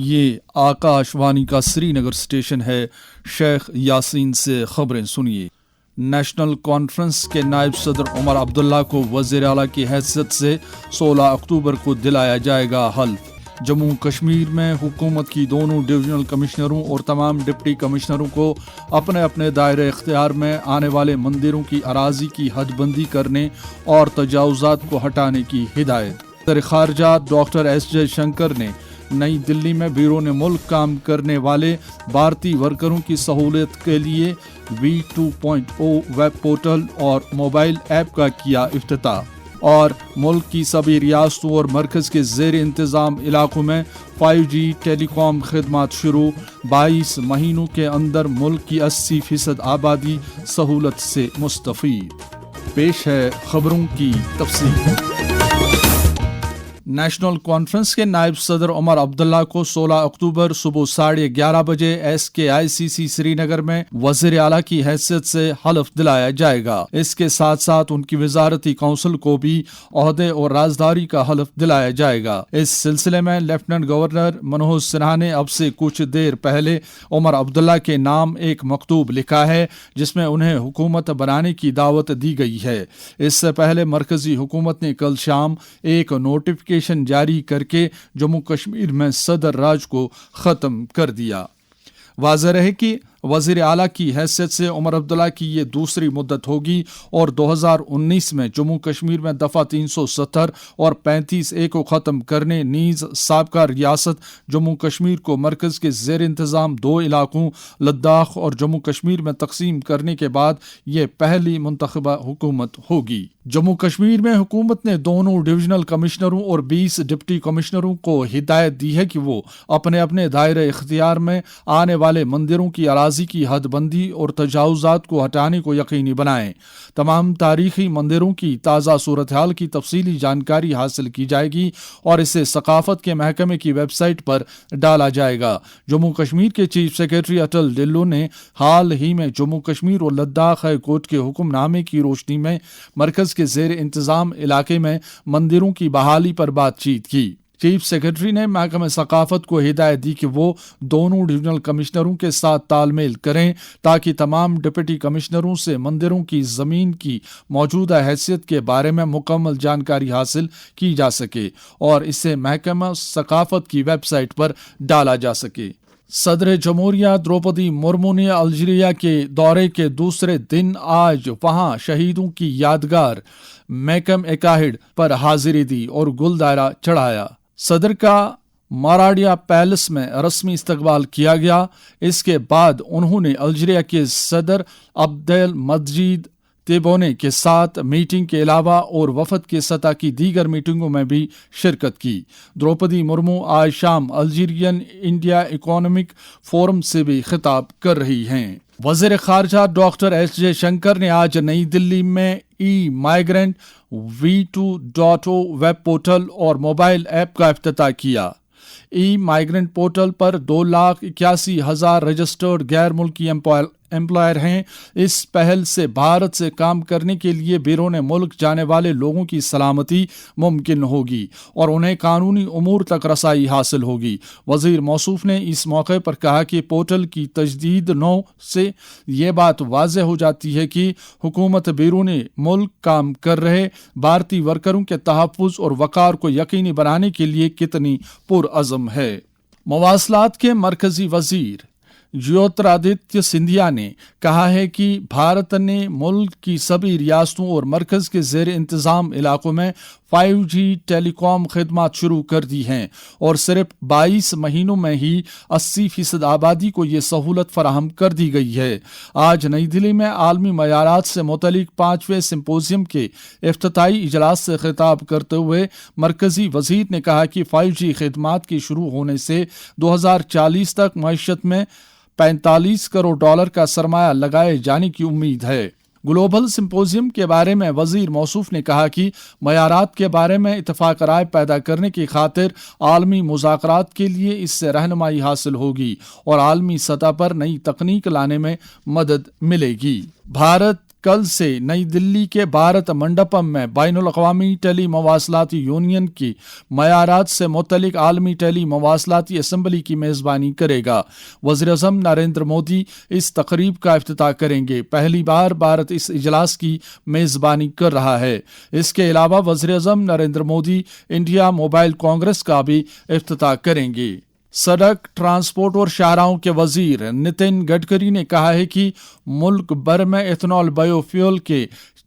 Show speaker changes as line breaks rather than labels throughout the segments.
یہ آکاش وانی کا سری نگر اسٹیشن ہے۔ شیخ یاسین سے خبریں سنیے۔ نیشنل کانفرنس کے نائب صدر عمر عبداللہ کو وزیر اعلیٰ کی حیثیت سے 16 اکتوبر کو دلایا جائے گا حلف۔ جموں کشمیر میں حکومت کی دونوں ڈویژنل کمشنروں اور تمام ڈپٹی کمشنروں کو اپنے اپنے دائرہ اختیار میں آنے والے مندروں کی اراضی کی حد بندی کرنے اور تجاوزات کو ہٹانے کی ہدایت۔ وزیر خارجہ ڈاکٹر ایس جے شنکر نے نئی دلی میں بیرون ملک کام کرنے والے بھارتی ورکروں کی سہولت کے لیے V2.0 ویب پورٹل اور موبائل ایپ کا کیا افتتاح، اور ملک کی سبھی ریاستوں اور مرکز کے زیر انتظام علاقوں میں 5G ٹیلی کام خدمات شروع۔ 22 مہینوں کے اندر ملک کی 80% آبادی سہولت سے مستفید۔ پیش ہے خبروں کی تفصیل۔ نیشنل کانفرنس کے نائب صدر عمر عبداللہ کو 16 اکتوبر صبح 11:30 بجے SKICC سری نگر میں وزیر اعلیٰ کی حیثیت سے حلف دلایا جائے گا۔ اس کے ساتھ ساتھ ان کی وزارتی کونسل کو بھی عہدے اور رازداری کا حلف دلایا جائے گا۔ اس سلسلے میں لیفٹیننٹ گورنر منوج سنہا نے اب سے کچھ دیر پہلے عمر عبداللہ کے نام ایک مکتوب لکھا ہے جس میں انہیں حکومت بنانے کی دعوت دی گئی ہے۔ اس سے پہلے مرکزی حکومت نے کل شام ایک نوٹیفیکیشن جاری کر کے جموں کشمیر میں صدر راج کو ختم کر دیا۔ واضح رہے کہ وزیر اعلیٰ کی حیثیت سے عمر عبداللہ کی یہ دوسری مدت ہوگی اور 2019 میں جموں کشمیر میں دفعہ 370 اور 35A کو ختم کرنے نیز سابقہ ریاست جموں کشمیر کو مرکز کے زیر انتظام 2 علاقوں لداخ اور جموں کشمیر میں تقسیم کرنے کے بعد یہ پہلی منتخبہ حکومت ہوگی۔ جموں کشمیر میں حکومت نے دونوں ڈویژنل کمشنروں اور 20 ڈپٹی کمشنروں کو ہدایت دی ہے کہ وہ اپنے اپنے دائرہ اختیار میں آنے والے مندروں کی اراضی کی حد بندی اور تجاوزات کو ہٹانے کو یقینی بنائیں۔ تمام تاریخی مندروں کی تازہ صورتحال کی تفصیلی جانکاری حاصل کی جائے گی اور اسے ثقافت کے محکمے کی ویب سائٹ پر ڈالا جائے گا۔ جموں کشمیر کے چیف سیکرٹری اٹل ڈلو نے حال ہی میں جموں کشمیر اور لداخ ہائی کورٹ کے حکم نامے کی روشنی میں مرکز کے زیر انتظام علاقے میں مندروں کی بحالی پر بات چیت کی۔ چیف سیکرٹری نے محکمہ ثقافت کو ہدایت دی کہ وہ دونوں ڈویژنل کمشنروں کے ساتھ تال میل کریں تاکہ تمام ڈپٹی کمشنروں سے مندروں کی زمین کی موجودہ حیثیت کے بارے میں مکمل جانکاری حاصل کی جا سکے اور اسے محکمہ ثقافت کی ویب سائٹ پر ڈالا جا سکے۔ صدر جمہوریہ دروپدی مرمو نے الجیریا کے دورے کے دوسرے دن آج وہاں شہیدوں کی یادگار میکم ایکاہڈ پر حاضری دی اور گل دائرہ چڑھایا۔ صدر کا ماراڈیا پیلس میں رسمی استقبال کیا گیا۔ اس کے بعد انہوں نے الجیریا کے صدر عبدل مجید تیبونے کے ساتھ میٹنگ کے علاوہ اور وفد کے سطح کی دیگر میٹنگوں میں بھی شرکت کی۔ دروپدی مرمو آج شام الجیرین انڈیا اکنامک فورم سے بھی خطاب کر رہی ہیں۔ وزیر خارجہ ڈاکٹر ایس جے شنکر نے آج نئی دلی میں مائیگرنٹ V2.0 ویب پورٹل اور موبائل ایپ کا افتتاح کیا۔ مائیگرنٹ پورٹل پر 2,81,000 رجسٹرڈ غیر ملکی امپلائر ہیں۔ اس پہل سے بھارت سے کام کرنے کے لیے بیرون ملک جانے والے لوگوں کی سلامتی ممکن ہوگی اور انہیں قانونی امور تک رسائی حاصل ہوگی۔ وزیر موصوف نے اس موقع پر کہا کہ پورٹل کی تجدید نو سے یہ بات واضح ہو جاتی ہے کہ حکومت بیرون ملک کام کر رہے بھارتی ورکروں کے تحفظ اور وقار کو یقینی بنانے کے لیے کتنی پرعزم ہے۔ مواصلات کے مرکزی وزیر جیوترادتیہ سندھیا نے کہا ہے کہ بھارت نے ملک کی سبھی ریاستوں اور مرکز کے زیر انتظام علاقوں میں 5G ٹیلی کام خدمات شروع کر دی ہیں اور صرف 22 مہینوں میں ہی 80% آبادی کو یہ سہولت فراہم کر دی گئی ہے۔ آج نئی دلی میں عالمی معیارات سے متعلق 5ویں سمپوزیم کے افتتاحی اجلاس سے خطاب کرتے ہوئے مرکزی وزیر نے کہا کہ 5G خدمات کے شروع ہونے سے 2040 تک معیشت میں $45 کروڑ کا سرمایہ لگائے جانے کی امید ہے۔ گلوبل سمپوزیم کے بارے میں وزیر موصوف نے کہا کہ معیارات کے بارے میں اتفاق رائے پیدا کرنے کی خاطر عالمی مذاکرات کے لیے اس سے رہنمائی حاصل ہوگی اور عالمی سطح پر نئی تکنیک لانے میں مدد ملے گی۔ بھارت کل سے نئی دلی کے بھارت منڈپم میں بین الاقوامی ٹیلی مواصلاتی یونین کی معیارات سے متعلق عالمی ٹیلی مواصلاتی اسمبلی کی میزبانی کرے گا۔ وزیر اعظم نریندر مودی اس تقریب کا افتتاح کریں گے۔ پہلی بار بھارت اس اجلاس کی میزبانی کر رہا ہے۔ اس کے علاوہ وزیر اعظم نریندر مودی انڈیا موبائل کانگریس کا بھی افتتاح کریں گے۔ سڑک ٹرانسپورٹ اور شاہراہوں کے وزیر نتن گڈکری نے کہا ہے کہ ملک بھر میں ایتھنول بایو فیول کے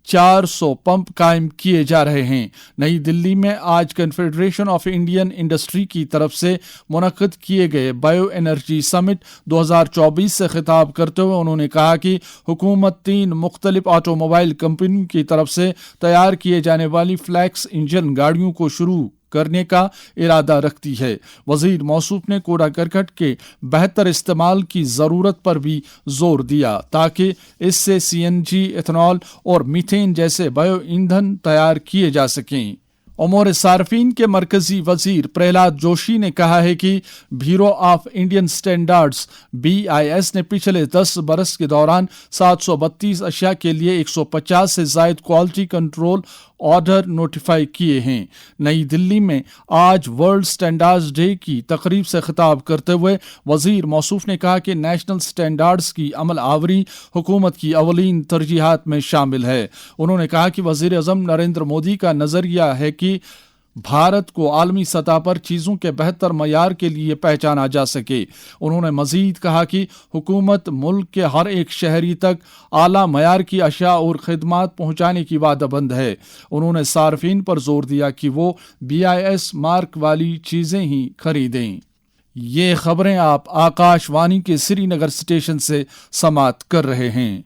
400 پمپ قائم کیے جا رہے ہیں۔ نئی دلی میں آج کنفیڈریشن آف انڈین انڈسٹری کی طرف سے منعقد کیے گئے بایو انرجی سمٹ 2024 سے خطاب کرتے ہوئے انہوں نے کہا کہ حکومت 3 مختلف آٹو موبائل کمپنیوں کی طرف سے تیار کیے جانے والی فلیکس انجن گاڑیوں کو شروع کرنے کا ارادہ رکھتی ہے۔ وزیر موصوف نے کوڑا کرکٹ کے بہتر استعمال کی ضرورت پر بھی زور دیا تاکہ اس سے CNG، ایتھنول اور میتھین جیسے بایو ایندھن تیار کیے جا سکیں۔ امور صارفین کے مرکزی وزیر پرہلاد جوشی نے کہا ہے کہ bureau of Indian standards BIS نے پچھلے 10 برس کے دوران 732 اشیاء کے لیے 150 سے زائد کوالٹی کنٹرول آرڈر نوٹیفائی کیے ہیں۔ نئی دلی میں آج ورلڈ اسٹینڈرڈز ڈے کی تقریب سے خطاب کرتے ہوئے وزیر موصوف نے کہا کہ نیشنل اسٹینڈرڈز کی عمل آوری حکومت کی اولین ترجیحات میں شامل ہے۔ انہوں نے کہا کہ وزیر اعظم نریندر مودی کا نظریہ ہے کہ بھارت کو عالمی سطح پر چیزوں کے بہتر معیار کے لیے پہچانا جا سکے۔ انہوں نے مزید کہا کہ حکومت ملک کے ہر ایک شہری تک اعلیٰ معیار کی اشیاء اور خدمات پہنچانے کی وعدہ بند ہے۔ انہوں نے صارفین پر زور دیا کہ وہ BIS مارک والی چیزیں ہی خریدیں۔ یہ خبریں آپ آکاش وانی کے سری نگر اسٹیشن سے سماعت کر رہے ہیں۔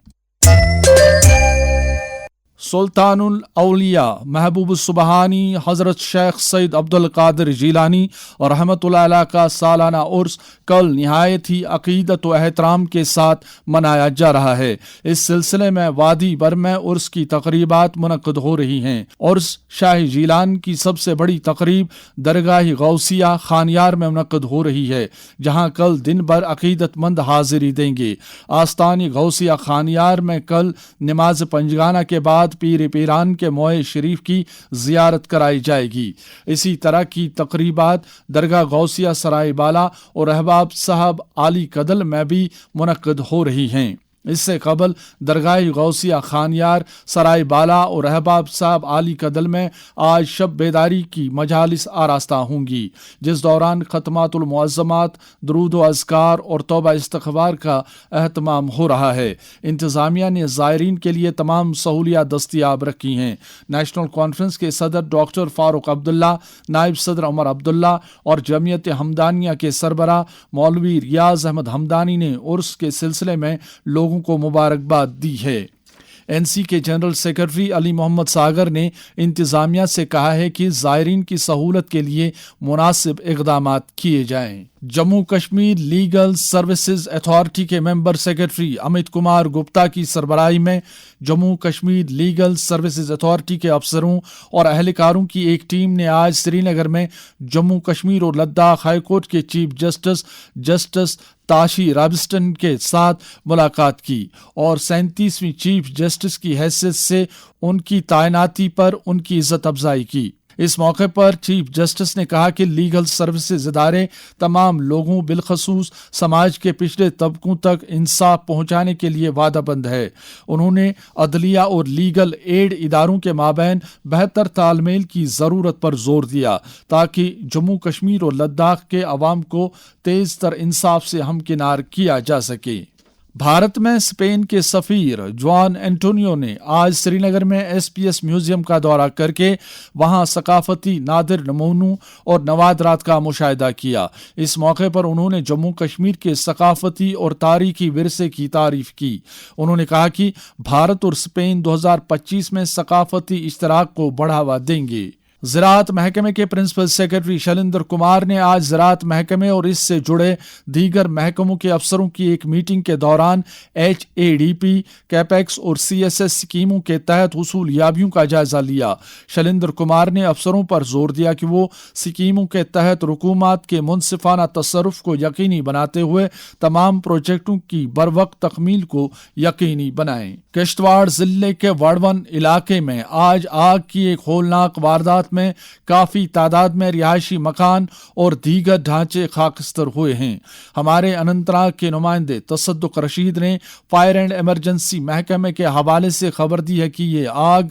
سلطان الاولیاء محبوب السبحانی حضرت شیخ سید عبد القادر جیلانی اور رحمۃ اللہ علیہ کا سالانہ عرس کل نہایت ہی عقیدت و احترام کے ساتھ منایا جا رہا ہے۔ اس سلسلے میں وادی بھر میں عرس کی تقریبات منعقد ہو رہی ہیں۔ عرس شاہ جیلان کی سب سے بڑی تقریب درگاہ غوثیہ خانیار میں منعقد ہو رہی ہے، جہاں کل دن بھر عقیدت مند حاضری دیں گے۔ آستان غوثیہ خانیار میں کل نماز پنجگانہ کے بعد پیر پیران کے موئے شریف کی زیارت کرائی جائے گی۔ اسی طرح کی تقریبات درگاہ غوثیہ سرائے بالا اور احباب صاحب عالی کدل میں بھی منعقد ہو رہی ہیں۔ اس سے قبل درگاہ غوثیہ خانیار سرائے بالا اور احباب صاحب عالی کدل میں آج شب بیداری کی مجالس آراستہ ہوں گی، جس دوران ختمات المعظمات، درود و اذکار اور توبہ استغفار کا اہتمام ہو رہا ہے۔ انتظامیہ نے زائرین کے لیے تمام سہولیات دستیاب رکھی ہیں۔ نیشنل کانفرنس کے صدر ڈاکٹر فاروق عبداللہ، نائب صدر عمر عبداللہ اور جمعیت حمدانیہ کے سربراہ مولوی ریاض احمد حمدانی نے عرس کے سلسلے میں لوگوں کو مبارکباد دی ہے۔ NC کے جنرل سیکرٹری علی محمد ساگر نے انتظامیہ سے کہا ہے کہ زائرین کی سہولت کے لیے مناسب اقدامات کیے جائیں۔ Jammu Kashmir legal services authority کے ممبر سیکرٹری امیت کمار گپتا کی سربراہی میں Jammu Kashmir legal services authority کے افسروں اور اہلکاروں کی ایک ٹیم نے آج سری نگر میں جموں کشمیر اور لداخ ہائی کورٹ کے چیف جسٹس تاشی رابسٹن کے ساتھ ملاقات کی اور 37ویں چیف جسٹس کی حیثیت سے ان کی تعیناتی پر ان کی عزت افزائی کی۔ اس موقع پر چیف جسٹس نے کہا کہ لیگل سروسز ادارے تمام لوگوں بالخصوص سماج کے پچھڑے طبقوں تک انصاف پہنچانے کے لیے وعدہ بند ہے۔ انہوں نے عدلیہ اور لیگل ایڈ اداروں کے مابین بہتر تال میل کی ضرورت پر زور دیا تاکہ جموں کشمیر اور لداخ کے عوام کو تیز تر انصاف سے ہمکنار کیا جا سکے۔ بھارت میں اسپین کے سفیر جوان اینٹونیو نے آج سری نگر میں SPS میوزیم کا دورہ کر کے وہاں ثقافتی نادر نمونوں اور نوادرات کا مشاہدہ کیا۔ اس موقع پر انہوں نے جموں کشمیر کے ثقافتی اور تاریخی ورثے کی تعریف کی۔ انہوں نے کہا کہ بھارت اور اسپین 2025 میں ثقافتی اشتراک کو بڑھاوا دیں گے۔ زراعت محکمے کے پرنسپل سیکرٹری شلیندر کمار نے آج زراعت محکمے اور اس سے جڑے دیگر محکموں کے افسروں کی ایک میٹنگ کے دوران HADP، کیپیکس اور CSS اسکیموں کے تحت حصولیابیوں کا جائزہ لیا۔ شلیندر کمار نے افسروں پر زور دیا کہ وہ اسکیموں کے تحت حکومت کے منصفانہ تصرف کو یقینی بناتے ہوئے تمام پروجیکٹوں کی بروقت تکمیل کو یقینی بنائیں۔ کشتواڑ ضلع کے وڑون علاقے میں آج آگ کی ایک ہولناک واردات میں کافی تعداد میں رہائشی مکان اور دیگر ڈھانچے خاکستر ہوئے ہیں۔ ہمارے اننت ناگ کے نمائندے تصدق رشید نے فائر اینڈ ایمرجنسی محکمے کے حوالے سے خبر دی ہے کہ یہ آگ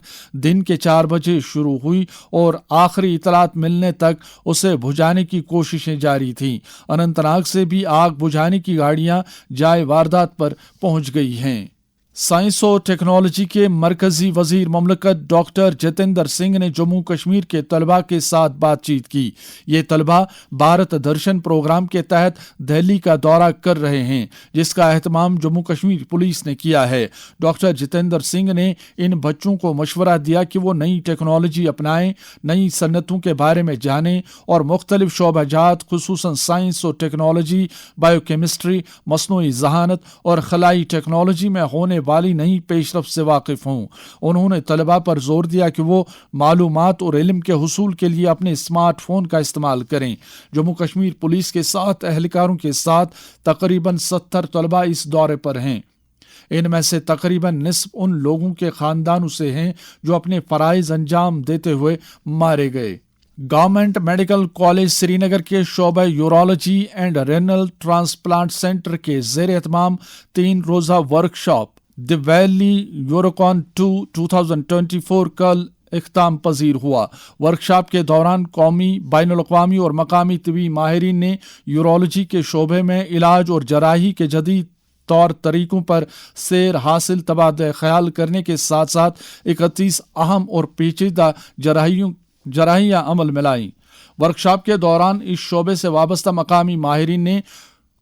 دن کے 4 بجے شروع ہوئی اور آخری اطلاعات ملنے تک اسے بجھانے کی کوششیں جاری تھیں۔ اننت ناگ سے بھی آگ بجھانے کی گاڑیاں جائے واردات پر پہنچ گئی ہیں۔ سائنس و ٹیکنالوجی کے مرکزی وزیر مملکت ڈاکٹر جتیندر سنگھ نے جموں کشمیر کے طلباء کے ساتھ بات چیت کی۔ یہ طلباء بھارت درشن پروگرام کے تحت دہلی کا دورہ کر رہے ہیں، جس کا اہتمام جموں کشمیر پولیس نے کیا ہے۔ ڈاکٹر جتیندر سنگھ نے ان بچوں کو مشورہ دیا کہ وہ نئی ٹیکنالوجی اپنائیں، نئی صنعتوں کے بارے میں جانیں اور مختلف شعبہ جات خصوصاً سائنس و ٹیکنالوجی، بائیو کیمسٹری، مصنوعی ذہانت اور خلائی ٹیکنالوجی میں ہونے والی نئی پیش رفت سے واقف ہوں۔ انہوں نے طلباء پر زور دیا کہ وہ معلومات اور علم کے حصول کے لیے اپنے اسمارٹ فون کا استعمال کریں۔ جموں کشمیر پولیس کے 7 اہلکاروں کے ساتھ تقریباً 70 طلباء اس دورے پر ہیں۔ ان میں سے تقریباً نصف ان لوگوں کے خاندانوں سے ہیں جو اپنے فرائض انجام دیتے ہوئے مارے گئے۔ گورنمنٹ میڈیکل کالج سری نگر کے شعبہ urology and renal transplant centre کے زیر اہتمام 3 روزہ ورکشاپ دی ویلی یوروکون 2024 کل اختتام پذیر ہوا۔ ورکشاپ کے دوران قومی، بین الاقوامی اور مقامی طبی ماہرین نے یورولوجی کے شعبے میں علاج اور جراحی کے جدید طور طریقوں پر سیر حاصل تبادلہ خیال کرنے کے ساتھ ساتھ 31 اہم اور پیچیدہ جراحیاں عمل میں لائیں۔ ورکشاپ کے دوران اس شعبے سے وابستہ مقامی ماہرین نے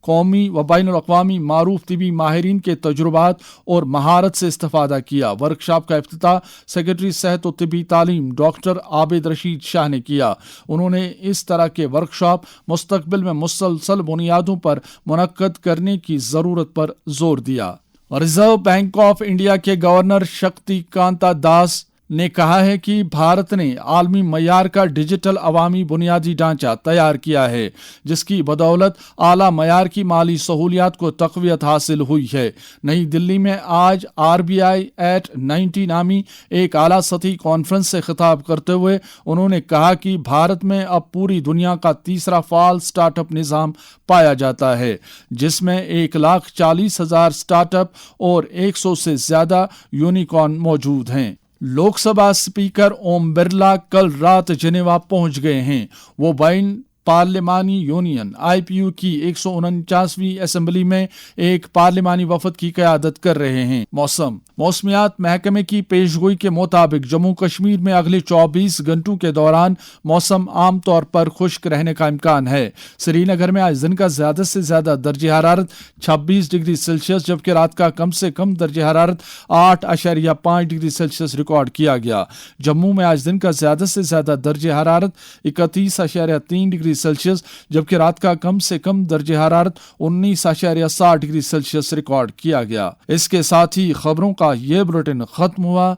قومی و بین الاقوامی معروف طبی ماہرین کے تجربات اور مہارت سے استفادہ کیا۔ ورکشاپ کا افتتاح سیکرٹری صحت و طبی تعلیم ڈاکٹر عابد رشید شاہ نے کیا۔ انہوں نے اس طرح کے ورکشاپ مستقبل میں مسلسل بنیادوں پر منعقد کرنے کی ضرورت پر زور دیا۔ ریزرو بینک آف انڈیا کے گورنر شکتی کانتا داس نے کہا ہے کہ بھارت نے عالمی معیار کا ڈیجیٹل عوامی بنیادی ڈھانچہ تیار کیا ہے، جس کی بدولت اعلیٰ معیار کی مالی سہولیات کو تقویت حاصل ہوئی ہے۔ نئی دلی میں آج RBI ایٹ 90 نامی ایک اعلیٰ سطحی کانفرنس سے خطاب کرتے ہوئے انہوں نے کہا کہ بھارت میں اب پوری دنیا کا تیسرا فعال سٹارٹ اپ نظام پایا جاتا ہے، جس میں 1,40,000 سٹارٹ اپ اور 100 سے زیادہ یونیکارن موجود ہیں۔ لوک سبھا اسپیکر اوم برلا کل رات جنیوا پہنچ گئے ہیں۔ وہ بین پارلیمانی یونین IPU کی 149ویں اسمبلی میں ایک پارلیمانی وفد کی قیادت کر رہے ہیں۔ موسمیات محکمے کی پیشگوئی کے مطابق جموں کشمیر میں اگلے 24 گھنٹوں کے دوران موسم عام طور پر خشک رہنے کا امکان ہے۔ سری نگر میں آج دن کا زیادہ سے زیادہ درجہ حرارت 26 ڈگری سیلسیس جبکہ رات کا کم سے کم درجہ حرارت 8.5 ڈگری سیلسیس ریکارڈ کیا گیا۔ جموں میں آج دن کا زیادہ سے زیادہ درجہ حرارت 31.3 ڈگری سیلسیس جبکہ رات کا کم سے کم درجہ حرارت 19.7 ڈگری سیلسیس ریکارڈ کیا گیا۔ اس کے ساتھ ہی خبروں کا یہ بلیٹن ختم ہوا۔